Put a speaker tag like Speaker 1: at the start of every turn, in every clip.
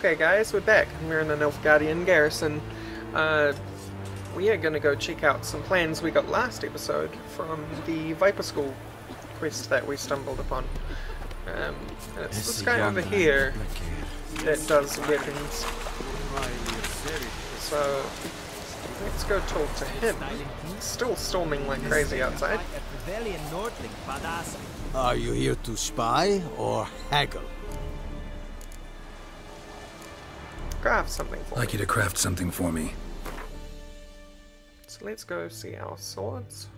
Speaker 1: Okay guys, we're back. We're in the Nilfgaardian garrison. We are going to go check out some plans we got last episode from the Viper School quest that we stumbled upon. And it's this guy over here that does weapons. So let's go talk to him. It's still storming like crazy outside.
Speaker 2: Are you here to spy or haggle?
Speaker 1: Craft something for me.
Speaker 3: I'd like you to craft something for me.
Speaker 1: So let's go see our swords.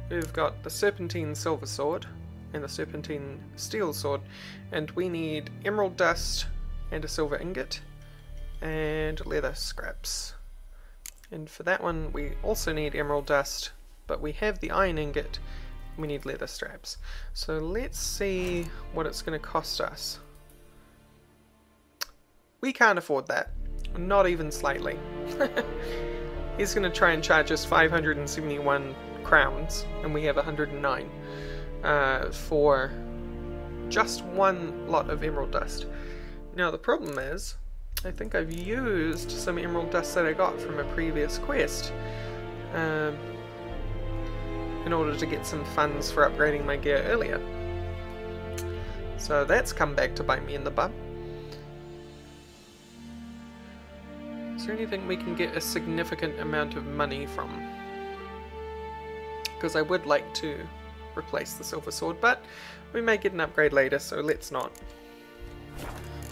Speaker 1: We've got the Serpentine Silver Sword and the Serpentine Steel Sword, and we need emerald dust and a silver ingot and leather scraps. And for that one we also need emerald dust, but we have the iron ingot, we need leather straps. So let's see what it's going to cost us. We can't afford that. Not even slightly. He's going to try and charge us 571 crowns, and we have 109 for just one lot of emerald dust. Now the problem is, I think I've used some emerald dust that I got from a previous quest in order to get some funds for upgrading my gear earlier. So that's come back to bite me in the butt. Is there anything we can get a significant amount of money from? Because I would like to replace the silver sword, but we may get an upgrade later, so let's not.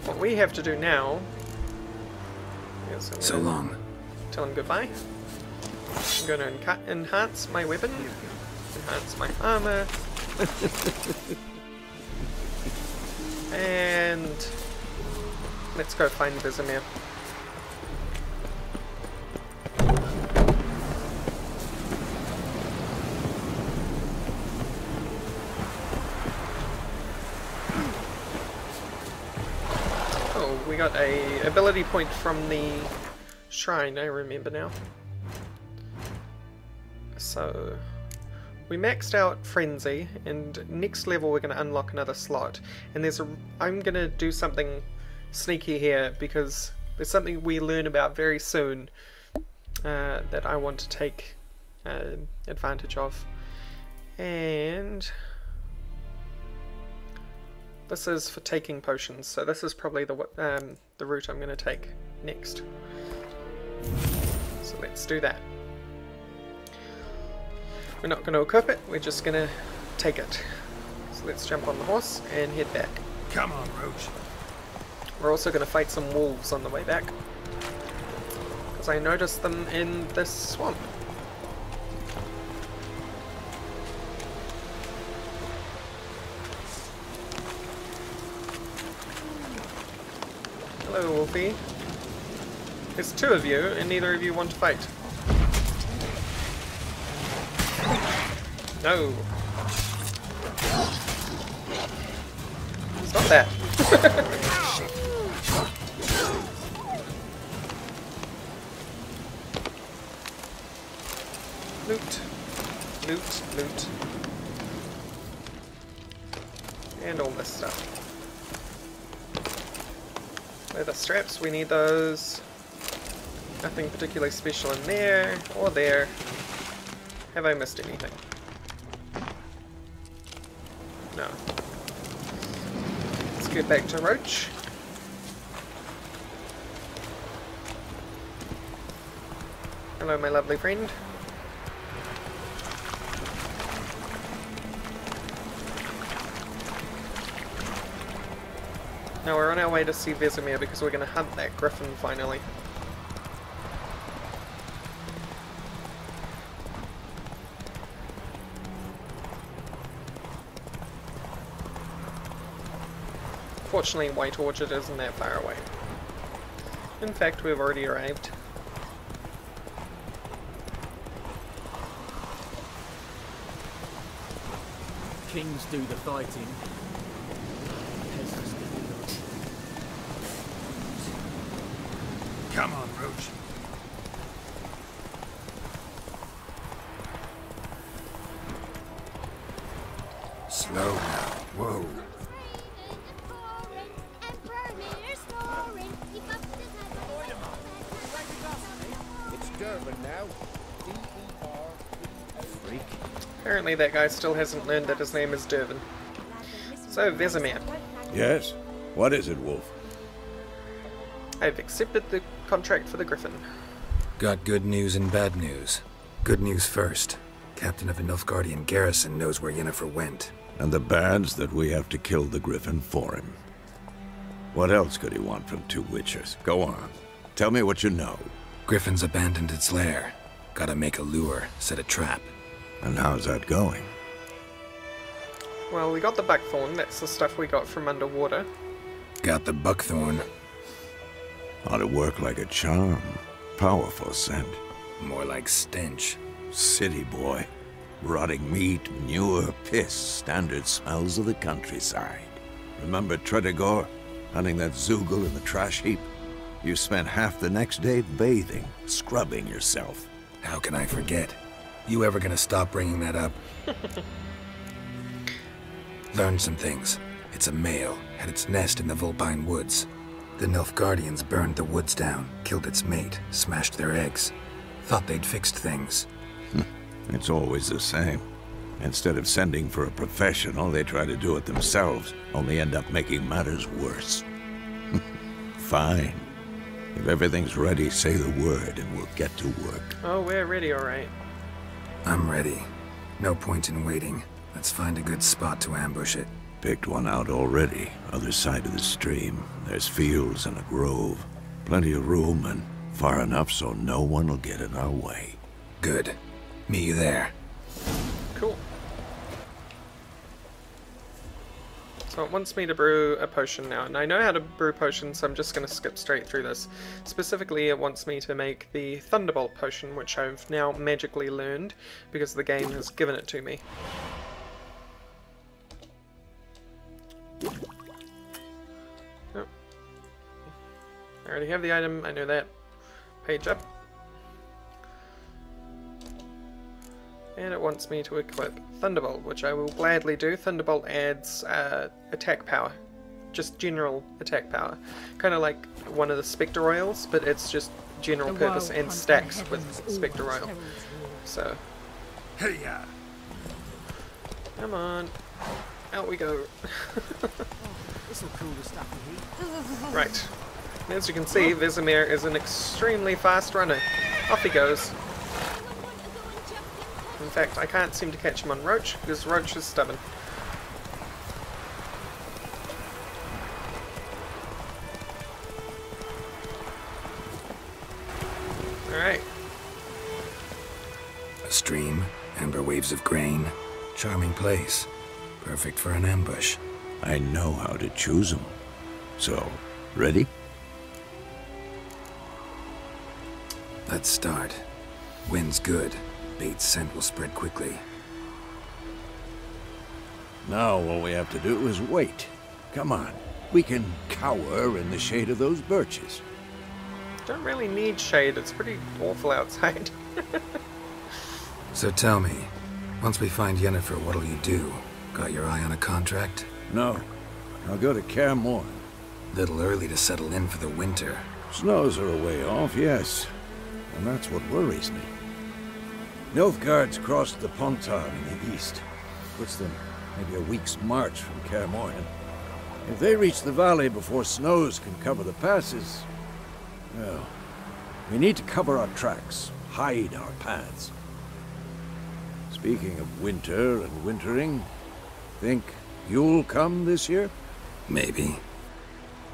Speaker 1: What we have to do now is
Speaker 3: So long.
Speaker 1: tell him goodbye. I'm going to enhance my weapon, enhance my armor, and let's go find Vizima. We got a ability point from the shrine, I remember now. So we maxed out Frenzy, and next level we're going to unlock another slot. And I'm going to do something sneaky here because there's something we learn about very soon that I want to take advantage of. And this is for taking potions, so this is probably the route I'm going to take next. So let's do that. We're not going to equip it, we're just going to take it. So let's jump on the horse and head back.
Speaker 2: Come on, Roach.
Speaker 1: We're also going to fight some wolves on the way back, because I noticed them in this swamp. Hello, Wolfie. There's two of you, and neither of you want to fight. No. Stop that. Loot. Loot. Loot. And all this stuff. Leather straps, we need those. Nothing particularly special in there, or there. Have I missed anything? No. Let's get back to Roach. Hello, my lovely friend. Now we're on our way to see Vizima because we're going to hunt that Griffin finally. Fortunately, White Orchard isn't that far away. In fact, we've already arrived.
Speaker 4: Kings do the fighting.
Speaker 2: Come on, Roach. Slow now. Whoa.
Speaker 4: Freak.
Speaker 1: Apparently that guy still hasn't learned that his name is Dervin. So, Vizima,
Speaker 3: Yes? What is it, Wolf?
Speaker 1: I've accepted the contract for the Griffin.
Speaker 5: Got good news and bad news. Good news first. Captain of a Nilfgaardian garrison knows where Yennefer went.
Speaker 3: And the bad's that we have to kill the Griffin for him. What else could he want from two witchers? Go on. Tell me what you know.
Speaker 5: Griffin's abandoned its lair. Gotta make a lure, set a trap.
Speaker 3: And how's that going?
Speaker 1: Well, we got the buckthorn, that's the stuff we got from underwater.
Speaker 5: Got the buckthorn.
Speaker 3: Ought to work like a charm. Powerful scent.
Speaker 5: More like stench.
Speaker 3: City boy. Rotting meat, manure, piss. Standard smells of the countryside. Remember Tredegor? Hunting that Zoogle in the trash heap? You spent half the next day bathing, scrubbing yourself.
Speaker 5: How can I forget? You ever gonna stop bringing that up? Learned some things. It's a male, had its nest in the Vulpine Woods. The Nilfgaardians burned the woods down, killed its mate, smashed their eggs. Thought they'd fixed things.
Speaker 3: It's always the same. Instead of sending for a professional, they try to do it themselves, only end up making matters worse. Fine. If everything's ready, say the word and we'll get to work.
Speaker 1: Oh, we're ready, alright.
Speaker 5: I'm ready. No point in waiting. Let's find a good spot to ambush it.
Speaker 3: Picked one out already, other side of the stream. There's fields and a grove. Plenty of room and far enough so no one will get in our way.
Speaker 5: Good. Meet you there.
Speaker 1: Cool. So it wants me to brew a potion now, and I know how to brew potions, so I'm just going to skip straight through this. Specifically, it wants me to make the Thunderbolt potion, which I've now magically learned, because the game has given it to me. Oh. I already have the item, I know that. Page up. And it wants me to equip Thunderbolt, which I will gladly do. Thunderbolt adds attack power. Just general attack power. Kind of like one of the Spectre Oils, but it's just general purpose and stacks with Spectre Oil. So,
Speaker 2: Hey-ya!
Speaker 1: come on. Out we go. Right. As you can see, Vizima is an extremely fast runner. Off he goes. In fact, I can't seem to catch him on Roach, because Roach is stubborn. Alright.
Speaker 5: A stream, amber waves of grain. Charming place. Perfect for an ambush.
Speaker 3: I know how to choose them. So, ready?
Speaker 5: Let's start. Wind's good. Bait's scent will spread quickly.
Speaker 3: Now all we have to do is wait. Come on. We can cower in the shade of those birches.
Speaker 1: Don't really need shade, it's pretty awful outside.
Speaker 5: So tell me, once we find Yennefer, what'll you do? Got your eye on a contract?
Speaker 3: No. I'll go to Kaer Morhen.
Speaker 5: Little early to settle in for the winter.
Speaker 3: Snows are a way off, yes. And that's what worries me. Nilfgaard's crossed the Pontar in the east. Puts them maybe a week's march from Kaer Morhen. If they reach the valley before snows can cover the passes, well, we need to cover our tracks, hide our paths. Speaking of winter and wintering, think you'll come this year?
Speaker 5: Maybe.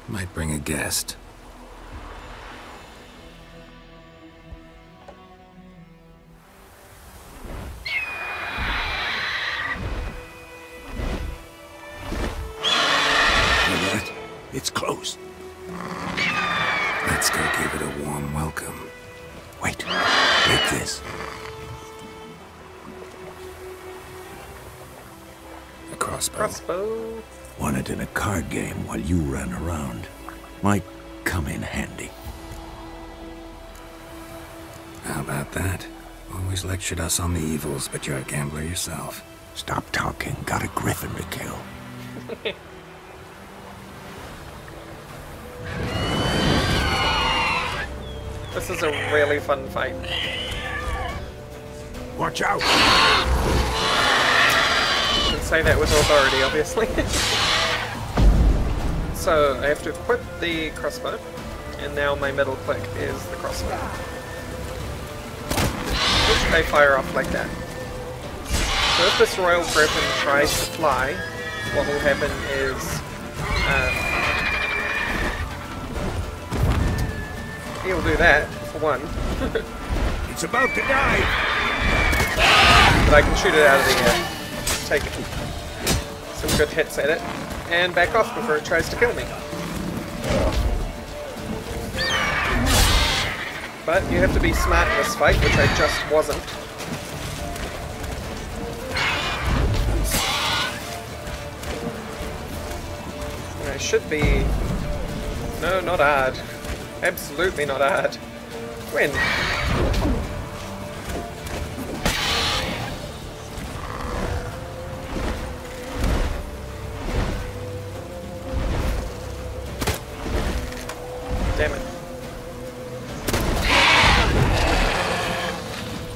Speaker 5: Might bring a guest.
Speaker 3: It's close.
Speaker 5: Let's go give it a warm welcome.
Speaker 3: Wait, take this.
Speaker 5: A crossbow.
Speaker 1: Crossbow.
Speaker 3: Won it in a card game while you ran around. Might come in handy.
Speaker 5: How about that? Always lectured us on the evils, but you're a gambler yourself.
Speaker 3: Stop talking. Got a Griffin to kill.
Speaker 1: This is a really fun fight.
Speaker 3: Watch out!
Speaker 1: You can say that with authority, obviously. So I have to equip the crossbow, and now my middle click is the crossbow, which I fire off like that. So if this royal griffin tries to fly, what will happen is he'll do that, for one.
Speaker 3: It's about to die!
Speaker 1: But I can shoot it out of the air. Take some good hits at it, and back off before it tries to kill me. But you have to be smart in this fight, which I just wasn't. And I should be... No, not hard. Absolutely not hard. When? Damn it.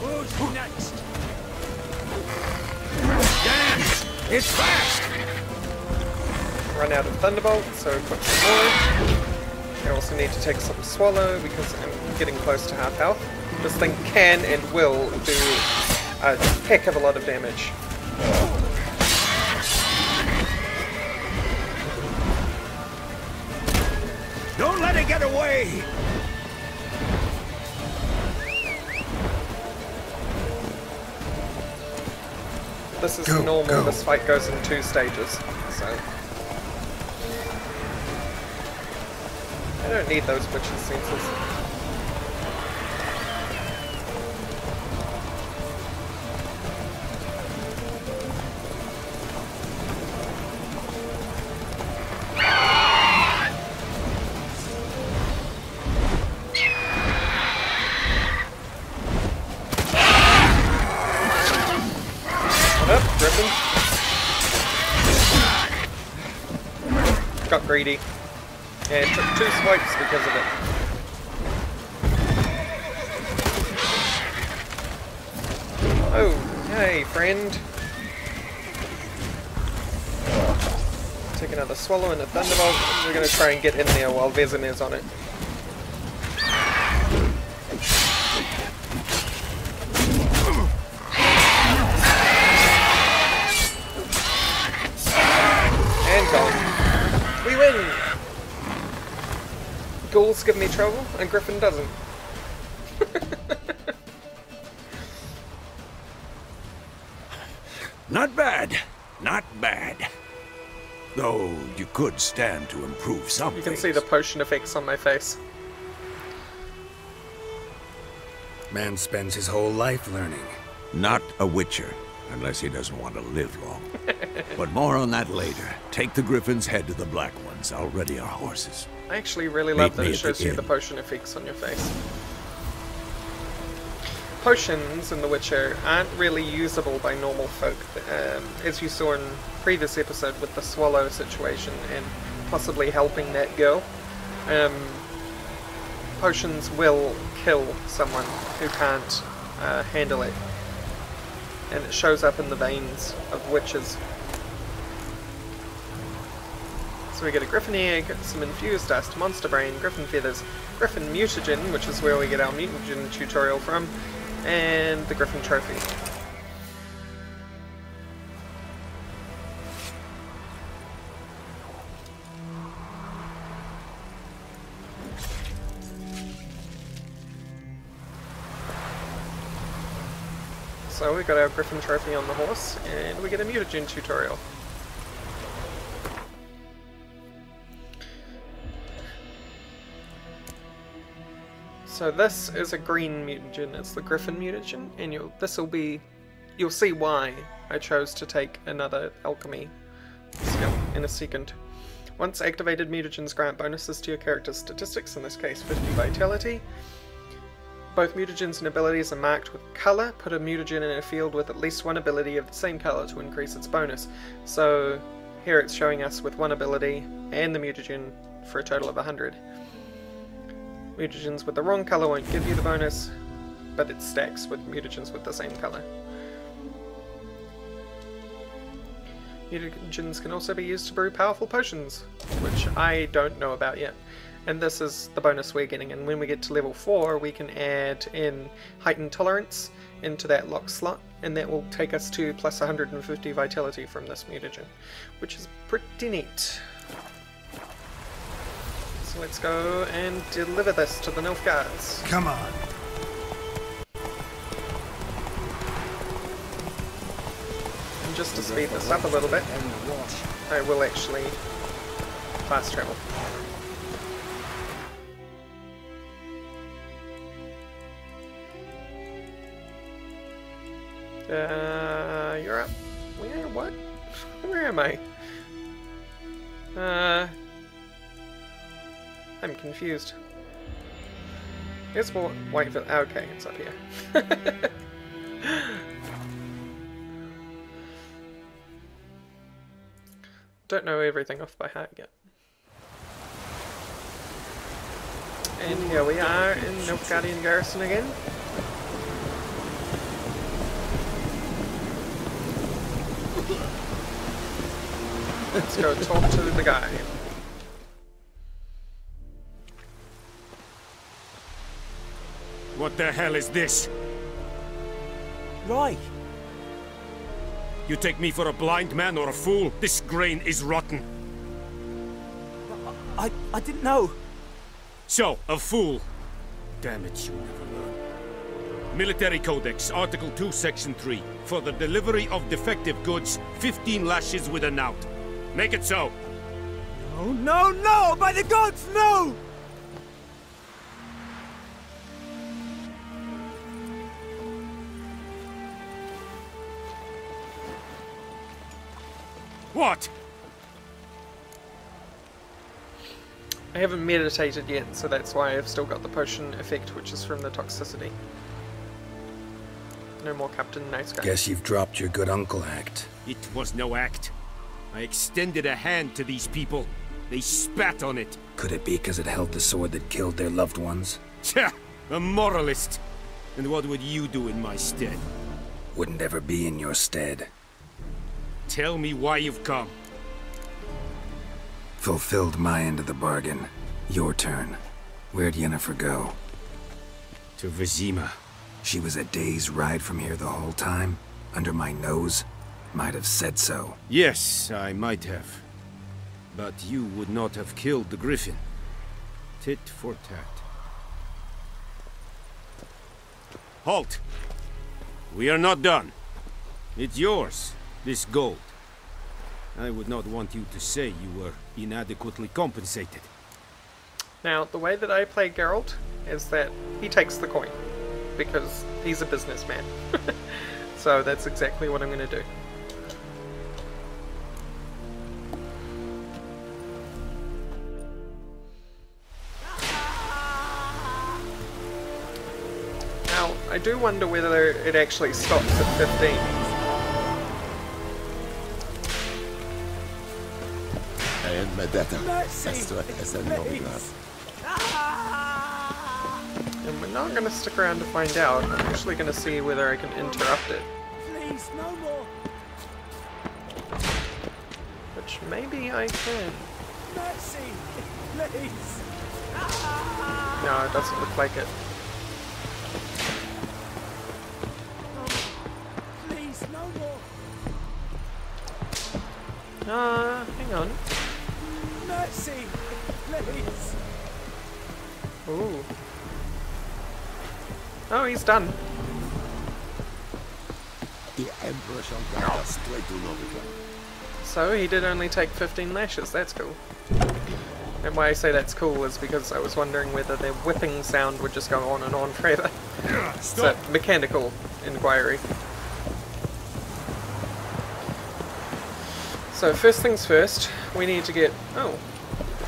Speaker 3: Who's next? Damn! It's fast!
Speaker 1: Run out of Thunderbolt, so equip some more. I also need to take some Swallow because I'm getting close to half health. This thing can and will do a heck of a lot of damage.
Speaker 3: Don't let it get away!
Speaker 1: This is
Speaker 5: Go,
Speaker 1: normal,
Speaker 5: go.
Speaker 1: This fight goes in 2 stages, so... I don't need those witches' senses. What up, Griffin? Got greedy. And took 2 swipes because of it. Oh, hey, friend. Take another Swallow and a Thunderbolt. We're going to try and get in there while Vizima's on it. And gone. We win! Ghouls give me trouble, and Griffin doesn't.
Speaker 3: Not bad. Not bad. Though you could stand to improve something.
Speaker 1: You can see the potion effects on my face.
Speaker 5: Man spends his whole life learning.
Speaker 3: Not a witcher, unless he doesn't want to live long. But more on that later. Take the Griffin's head to the Black Ones. I'll ready our horses.
Speaker 1: I actually really love
Speaker 3: Meet
Speaker 1: that
Speaker 3: me
Speaker 1: it
Speaker 3: at
Speaker 1: shows
Speaker 3: the
Speaker 1: you the
Speaker 3: inn.
Speaker 1: potion effects on your face. Potions in The Witcher aren't really usable by normal folk, as you saw in previous episode with the Swallow situation and possibly helping that girl. Potions will kill someone who can't handle it, and it shows up in the veins of witches. So we get a Griffin egg, some infused dust, monster brain, Griffin feathers, Griffin mutagen, which is where we get our mutagen tutorial from, and the Griffin trophy. So we got our Griffin trophy on the horse, and we get a mutagen tutorial. So this is a green mutagen, it's the Griffin mutagen, and you'll see why I chose to take another alchemy skill in a second. Once activated, mutagens grant bonuses to your character's statistics, in this case 50 vitality. Both mutagens and abilities are marked with colour. Put a mutagen in a field with at least one ability of the same colour to increase its bonus. So here it's showing us with one ability and the mutagen for a total of 100. Mutagens with the wrong colour won't give you the bonus, but it stacks with mutagens with the same colour. Mutagens can also be used to brew powerful potions, which I don't know about yet. And this is the bonus we're getting, and when we get to level 4 we can add in heightened tolerance into that lock slot, and that will take us to plus 150 vitality from this mutagen, which is pretty neat. So let's go and deliver this to the Nilfgaards.
Speaker 2: Come on.
Speaker 1: And just to speed this up a little bit, I will actually fast travel. You're up. Where? What? Where am I? I'm confused. Here's Whiteville. Okay, it's up here. Don't know everything off by heart yet. And here we are in Nilfgaardian garrison again. Let's go talk to the guy.
Speaker 6: What the hell is this?
Speaker 4: Right.
Speaker 6: You take me for a blind man or a fool? This grain is rotten.
Speaker 4: I didn't know.
Speaker 6: So, a fool. Damn it, you never learn. Military Codex, Article 2, Section 3. For the delivery of defective goods, 15 lashes with a knout. Make it so.
Speaker 4: Oh, no, no! By the gods, no!
Speaker 6: What?
Speaker 1: I haven't meditated yet, so that's why I've still got the potion effect, which is from the toxicity. No more Captain Nice Guy.
Speaker 5: Guess you've dropped your good uncle act.
Speaker 6: It was no act. I extended a hand to these people. They spat on it.
Speaker 5: Could it be because it held the sword that killed their loved ones?
Speaker 6: Tja, a moralist. And what would you do in my stead?
Speaker 5: Wouldn't ever be in your stead.
Speaker 6: Tell me why you've come.
Speaker 5: Fulfilled my end of the bargain. Your turn. Where'd Yennefer go?
Speaker 6: To Vizima.
Speaker 5: She was a day's ride from here the whole time? Under my nose? Might have said so.
Speaker 6: Yes, I might have. But you would not have killed the Griffin. Tit for tat. Halt! We are not done. It's yours, this gold. I would not want you to say you were inadequately compensated.
Speaker 1: Now, the way that I play Geralt is that he takes the coin, because he's a businessman. So that's exactly what I'm going to do. Now, I do wonder whether it actually stops at 15. And we're not going to stick around to find out. I'm actually going to see whether I can interrupt it.
Speaker 4: Please, no more.
Speaker 1: Which maybe I can.
Speaker 4: Mercy, please.
Speaker 1: No, it doesn't look like it.
Speaker 4: Please, no more.
Speaker 1: Hang on.
Speaker 4: Mercy, please.
Speaker 1: Ooh. Oh, he's done.
Speaker 2: The Emperor shall guide us straight to Novigrad.
Speaker 1: So he did only take 15 lashes, that's cool. And why I say that's cool is because I was wondering whether their whipping sound would just go on and on forever. It's a mechanical inquiry. So first things first, we need to get... Oh,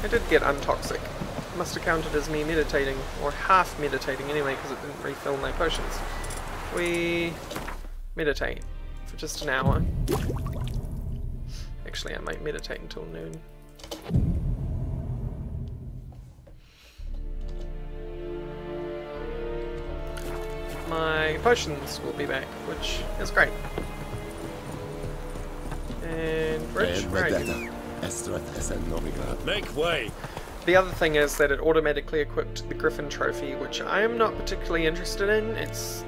Speaker 1: I did get untoxic. Must have counted as me meditating, or half meditating anyway, because it didn't refill my potions. We meditate for just an hour. Actually, I might meditate until noon. my potions will be back, which is great. And Rich, where are you?
Speaker 6: Make way!
Speaker 1: The other thing is that it automatically equipped the Griffin trophy, which I am not particularly interested in. It's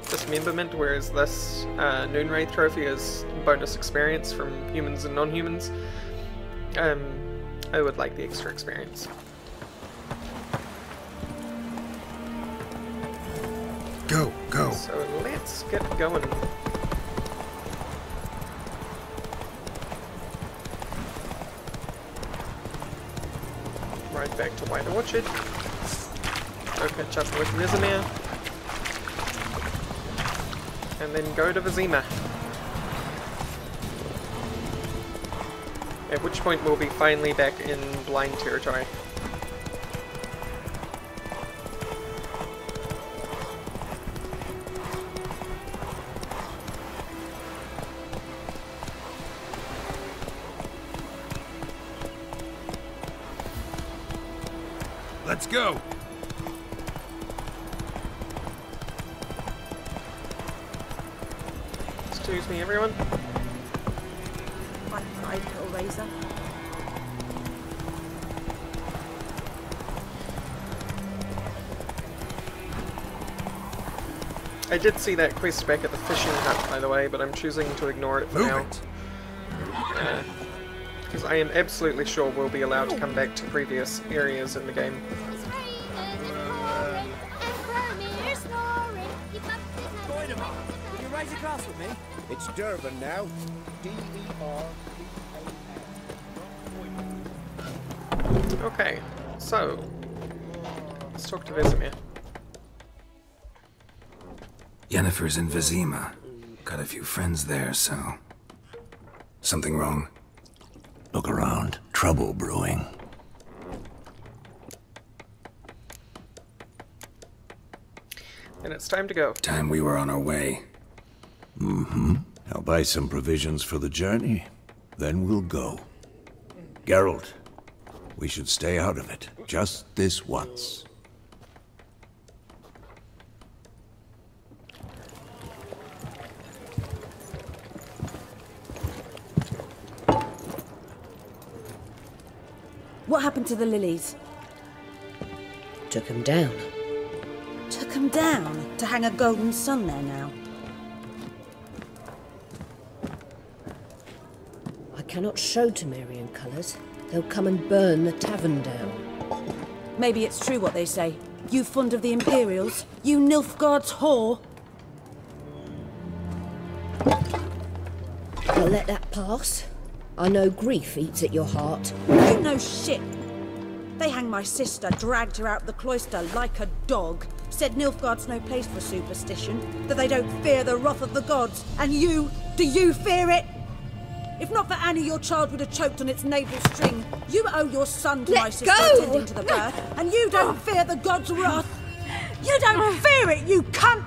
Speaker 1: dismemberment, whereas this Noonwraith trophy is bonus experience from humans and non-humans. I would like the extra experience.
Speaker 5: Go, go.
Speaker 1: So let's get going. Right back to White Orchard. Go catch up with Vizima. And then go to Vizima. At which point we'll be finally back in blind territory.
Speaker 5: Let's go.
Speaker 1: Excuse me, everyone.
Speaker 7: Hi, Hellraiser.
Speaker 1: I did see that quest back at the fishing hut, by the way, but I'm choosing to ignore it for now. Because I am absolutely sure we'll be allowed to come back to previous areas in the game.
Speaker 4: Will you raise a glass with me?
Speaker 2: It's Durban now. D-E-R.
Speaker 1: Okay, so let's talk to Vizima.
Speaker 5: Yennefer's in Vizima. Got a few friends there, so... Something wrong?
Speaker 3: Look around. Trouble brewing.
Speaker 1: And it's time to go.
Speaker 5: Time we were on our way.
Speaker 3: Mm-hmm. I'll buy some provisions for the journey. Then we'll go. Geralt, we should stay out of it. Just this once.
Speaker 7: What happened to the lilies?
Speaker 8: Took him down.
Speaker 7: Took them down to hang a golden sun there now.
Speaker 8: I cannot show Temerian colours. They'll come and burn the tavern down.
Speaker 7: Maybe it's true what they say. You fond of the Imperials? You Nilfgaard's whore?
Speaker 8: I'll let that pass. I know grief eats at your heart.
Speaker 7: You know shit. They hanged my sister, dragged her out the cloister like a dog. Said Nilfgaard's no place for superstition, that they don't fear the wrath of the gods. And you, do you fear it? If not for Annie, your child would have choked on its navel string. You owe your son to my sister attending to the birth, and you don't fear the gods' wrath. You don't fear it, you cunt!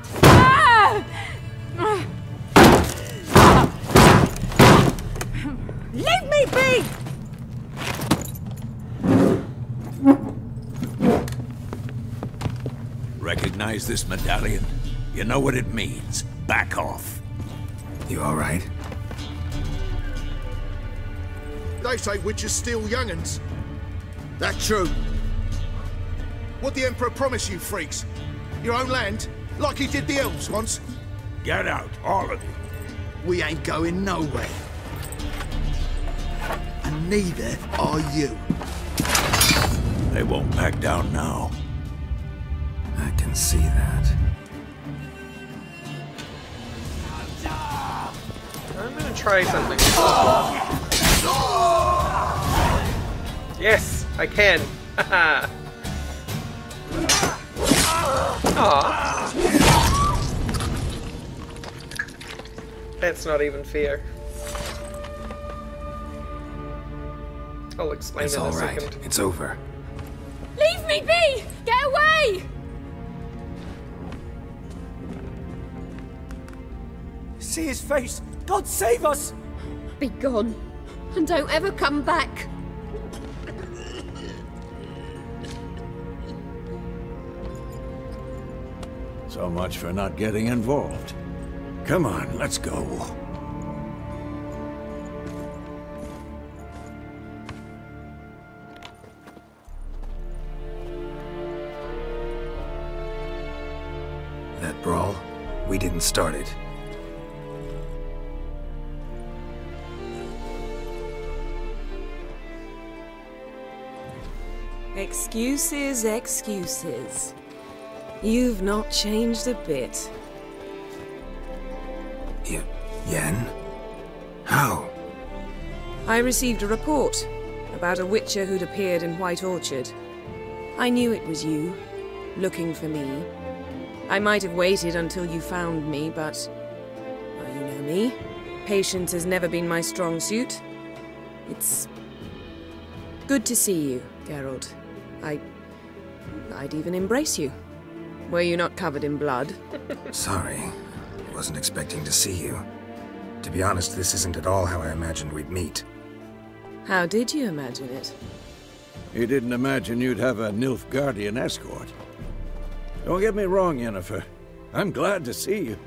Speaker 7: Leave me be!
Speaker 3: Recognize this medallion? You know what it means. Back off.
Speaker 5: You all right?
Speaker 9: They say witches steal young'uns. That true? What the Emperor promise you, freaks? Your own land? Like he did the elves once?
Speaker 3: Get out, all of you.
Speaker 9: We ain't going nowhere. And neither are you.
Speaker 3: They won't back down now.
Speaker 5: I can see that.
Speaker 1: I'm gonna try something. Yes, I can. Haha. Aww. That's not even fair. I'll explain
Speaker 5: It's
Speaker 1: in a
Speaker 5: all right.
Speaker 1: second.
Speaker 5: It's over.
Speaker 10: Leave me be! Get away!
Speaker 4: See his face! God save us!
Speaker 10: Be gone, and don't ever come back.
Speaker 3: So much for not getting involved. Come on, let's go.
Speaker 5: That brawl, we didn't start it.
Speaker 11: Excuses, excuses. You've not changed a bit.
Speaker 5: Yen? How?
Speaker 11: I received a report about a witcher who'd appeared in White Orchard. I knew it was you, looking for me. I might have waited until you found me, but... well, you know me. Patience has never been my strong suit. It's... good to see you, Geralt. I'd even embrace you. Were you not covered in blood?
Speaker 5: Sorry. Wasn't expecting to see you. To be honest, this isn't at all how I imagined we'd meet.
Speaker 11: How did you imagine it?
Speaker 3: You didn't imagine you'd have a Nilfgaardian escort. Don't get me wrong, Yennefer. I'm glad to see you.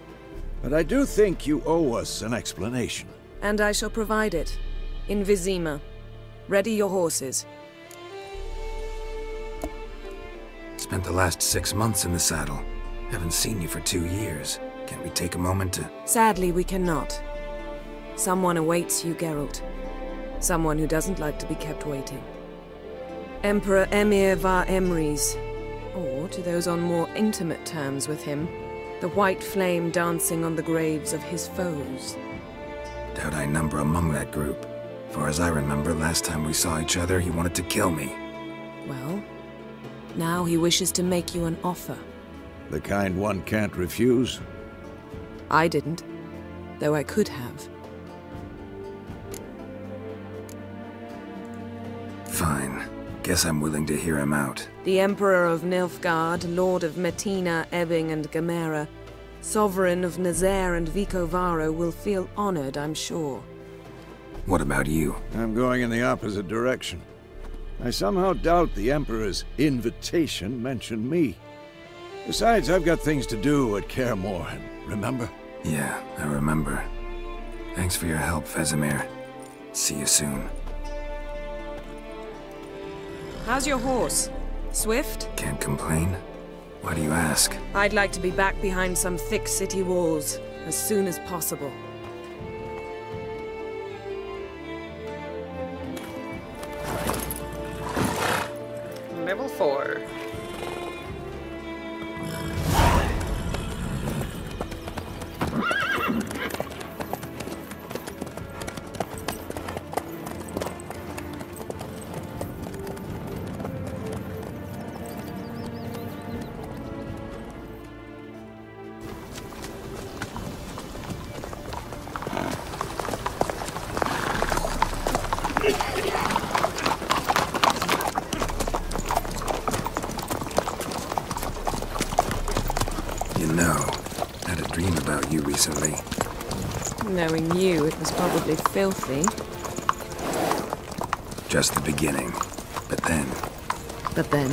Speaker 3: But I do think you owe us an explanation.
Speaker 11: And I shall provide it. In Vizima. Ready your horses.
Speaker 5: Spent the last 6 months in the saddle. Haven't seen you for 2 years. Can't we take a moment to...
Speaker 11: Sadly, we cannot. Someone awaits you, Geralt. Someone who doesn't like to be kept waiting. Emperor Emir var Emrys. Or, to those on more intimate terms with him, the white flame dancing on the graves of his foes.
Speaker 5: Doubt I number among that group. Far as I remember, last time we saw each other, he wanted to kill me.
Speaker 11: Well, now he wishes to make you an offer.
Speaker 3: The kind one can't refuse?
Speaker 11: I didn't, though I could have.
Speaker 5: Fine. Guess I'm willing to hear him out.
Speaker 11: The Emperor of Nilfgaard, Lord of Metina, Ebbing and Gamera, Sovereign of Nazaire and Vicovaro will feel honored, I'm sure.
Speaker 5: What about you?
Speaker 3: I'm going in the opposite direction. I somehow doubt the Emperor's invitation mentioned me. Besides, I've got things to do at Kaer Morhen, remember?
Speaker 5: Yeah, I remember. Thanks for your help, Vesemir. See you soon.
Speaker 11: How's your horse? Swift?
Speaker 5: Can't complain. Why do you ask?
Speaker 11: I'd like to be back behind some thick city walls as soon as possible.
Speaker 1: Level 4.
Speaker 5: You know, I had a dream about you recently.
Speaker 11: Knowing you, it was probably filthy.
Speaker 5: Just the beginning. But then...
Speaker 11: But then?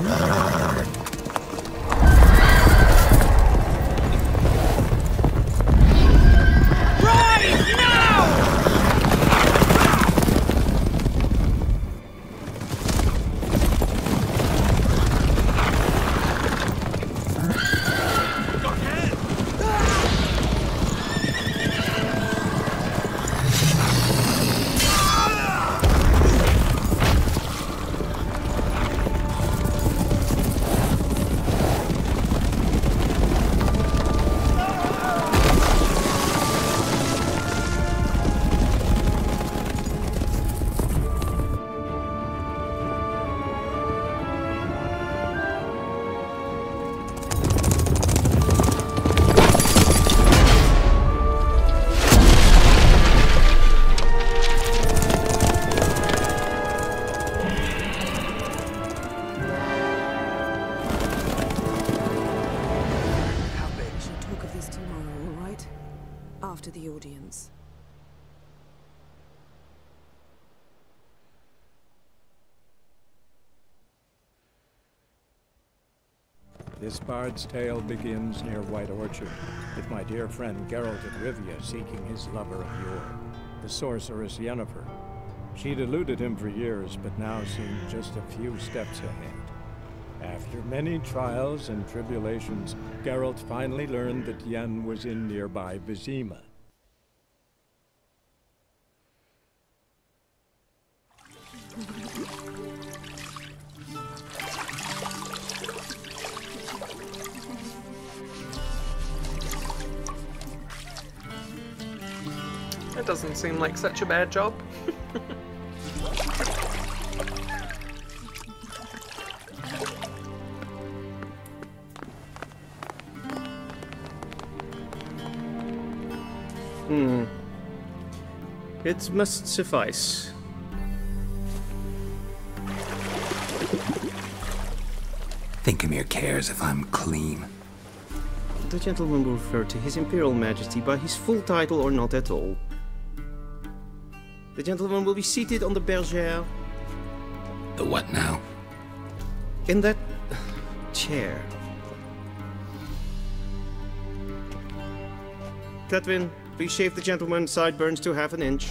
Speaker 11: After the audience.
Speaker 12: This bard's tale begins near White Orchard, with my dear friend Geralt of Rivia seeking his lover of yore, the sorceress Yennefer. She'd eluded him for years, but now seemed just a few steps ahead. After many trials and tribulations, Geralt finally learned that Yen was in nearby Vizima.
Speaker 1: That doesn't seem like such a bad job.
Speaker 13: It must suffice.
Speaker 5: Thinkamere cares if I'm clean.
Speaker 13: The gentleman will refer to His Imperial Majesty by his full title or not at all. The gentleman will be seated on the bergère.
Speaker 5: The what now?
Speaker 13: In that chair. Cletwin, please shave the gentleman's sideburns to half an inch.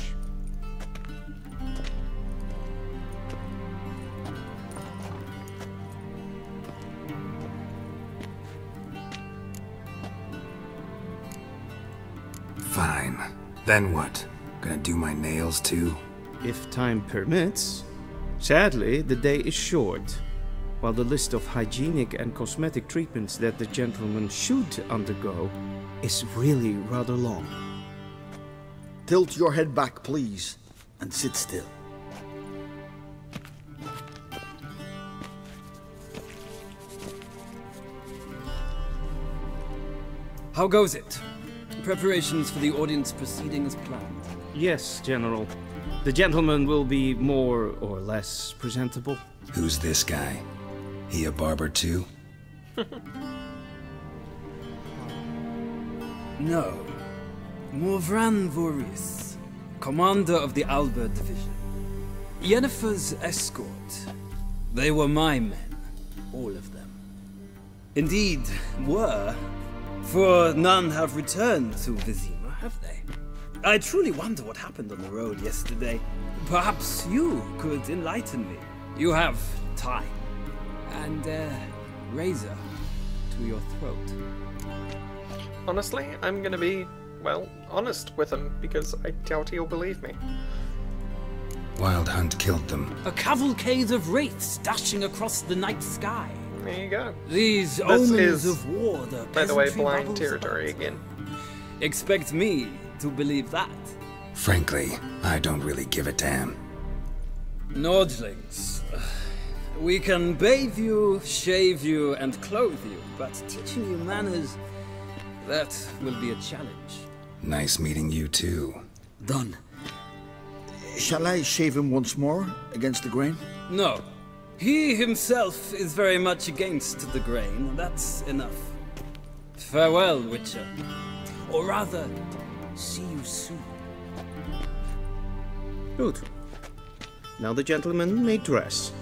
Speaker 5: Fine. Then what? Gonna do my nails too?
Speaker 13: If time permits. Sadly, the day is short, while the list of hygienic and cosmetic treatments that the gentleman should undergo is really rather long.
Speaker 9: Tilt your head back, please, and sit still.
Speaker 14: How goes it? Preparations for the audience proceeding as planned?
Speaker 13: Yes, General. The gentleman will be more or less presentable.
Speaker 5: Who's this guy? He a barber too?
Speaker 14: No. Morvran Voris, commander of the Alba Division. Yennefer's escort. They were my men. All of them. Indeed, were. For none have returned to Vizima, have they? I truly wonder what happened on the road yesterday. Perhaps you could enlighten me. You have time. And razor to your throat.
Speaker 1: Honestly, I'm gonna be, well, honest with him, because I doubt he'll believe me.
Speaker 5: Wild Hunt killed them.
Speaker 14: A cavalcade of wraiths dashing across the night sky.
Speaker 1: There you go.
Speaker 14: These
Speaker 1: This
Speaker 14: omens
Speaker 1: is,
Speaker 14: of war, the
Speaker 1: by the way,
Speaker 14: peasantry
Speaker 1: blind
Speaker 14: babbles
Speaker 1: territory
Speaker 14: about.
Speaker 1: again.
Speaker 14: Expect me to believe that.
Speaker 5: Frankly, I don't really give a damn.
Speaker 14: Nordlings. We can bathe you, shave you, and clothe you, but teaching you manners, that will be a challenge.
Speaker 5: Nice meeting you too.
Speaker 9: Done. Shall I shave him once more, against the grain?
Speaker 14: No. He himself is very much against the grain. That's enough. Farewell, Witcher. Or rather, see you soon.
Speaker 13: Good. Now the gentleman may dress.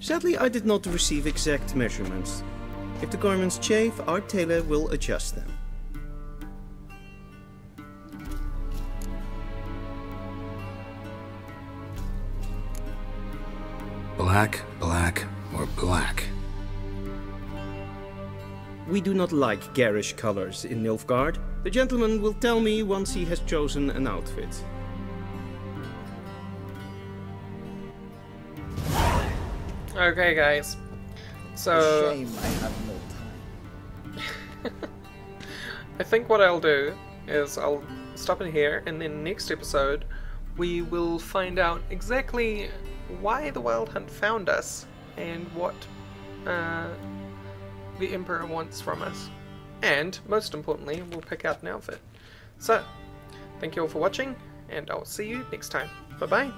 Speaker 13: Sadly, I did not receive exact measurements. If the garments chafe, our tailor will adjust them.
Speaker 5: Black, black, or black?
Speaker 13: We do not like garish colors in Nilfgaard. The gentleman will tell me once he has chosen an outfit.
Speaker 1: Okay, guys. So
Speaker 9: Shame I have no time.
Speaker 1: I think what I'll do is I'll stop it here, and then next episode we will find out exactly why the Wild Hunt found us and what the Emperor wants from us. And, most importantly, we'll pick out an outfit. So, thank you all for watching, and I'll see you next time. Bye-bye!